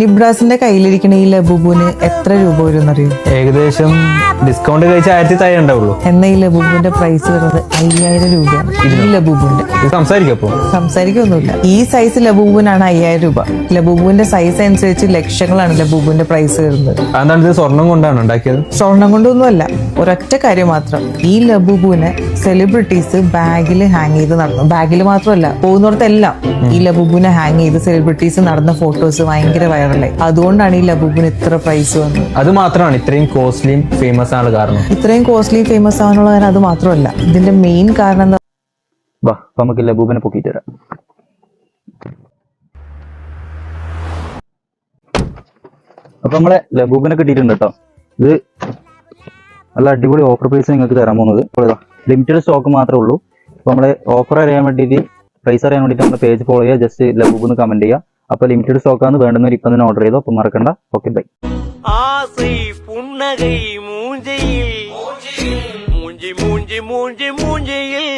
നിബ്രാസിന്റെ കയ്യിലിരിക്കുന്ന ഈ ലബൂബുന് എത്ര രൂപ വരും അറിയോ? ഏകദേശം ഡിസ്കൗണ്ട് കഴിച്ച 1000 ഉണ്ടാവുള്ളൂ. എന്ന ഈ ലബൂബിന്റെ പ്രൈസ് വരുന്നത് 5000 രൂപയാണ്. ഈ ലബൂബിന്റെ സംസാരിക്കപ്പോ സംസാരിക്കൊന്നുമില്ല. ഈ സൈസ് ലബൂബിനാണ് 5000 രൂപ. ലബൂബിന്റെ സൈസ് അനുസരിച്ച് ലക്ഷങ്ങളാണ് ലബൂബിന്റെ പ്രൈസ് വരുന്നത്. അതാണ് ഇത് സ്വർണം കൊണ്ടാണ് ഉണ്ടാക്കിയത്? സ്വർണം കൊണ്ടൊന്നുമല്ല, ഒരൊറ്റ കാര്യം മാത്രം. ഈ ലബൂബുവിനെ സെലിബ്രിറ്റീസ് ബാഗിൽ ഹാങ് ചെയ്ത് നടന്നു. ബാഗിൽ മാത്രമല്ല, പോകുന്നിടത്തെല്ലാം ഈ ലബൂബിനെ ഹാങ് ചെയ്ത് സെലിബ്രിറ്റീസ് നടന്ന ഫോട്ടോസ് ഭയങ്കര വൈറലായി. അതുകൊണ്ടാണ് ഈ ലബൂബിന് ഇത്ര പ്രൈസ് വന്നത്. അത് മാത്രമാണ് ഇത്രയും കോസ്റ്റ്ലിയും ഫേമസ് ആണ് കാരണം? ഇത്രയും കോസ്റ്റ്ലി ഫേമസ് ആവാനുള്ള കാര്യം അത് മാത്രമല്ല. ഇതിന്റെ മെയിൻ കാരണം എന്താ? നമുക്ക് ലബൂബിനെ പൊക്കിയിട്ട് തരാം. അപ്പൊ നമ്മളെ ലബൂബിനെ കിട്ടിയിട്ടുണ്ട് കേട്ടോ. ഇത് നല്ല അടിപൊളി ഓഫർ പ്രൈസ് നിങ്ങൾക്ക് തരാൻ പോകുന്നത്. ലിമിറ്റഡ് സ്റ്റോക്ക് മാത്രമേ ഉള്ളൂ. അപ്പൊ നമ്മളെ ഓഫർ അറിയാൻ വേണ്ടിയിട്ട്, പ്രൈസ് അറിയാൻ വേണ്ടിയിട്ട് നമ്മുടെ പേജ് ഫോളോ ചെയ്യുക. ജസ്റ്റ് ലബൂബ് എന്ന് കമന്റ് ചെയ്യുക. അപ്പൊ ലിമിറ്റഡ് സ്റ്റോക്ക് ആണ് വേണ്ടുന്നവർ ഇപ്പം തന്നെ ഓർഡർ ചെയ്തോ. അപ്പൊ മറക്കണ്ട. Okay, bye. ஆசை புன்னகை மூஞ்சியில் மூஞ்சி மூஞ்சி மூஞ்சி மூஞ்சியில்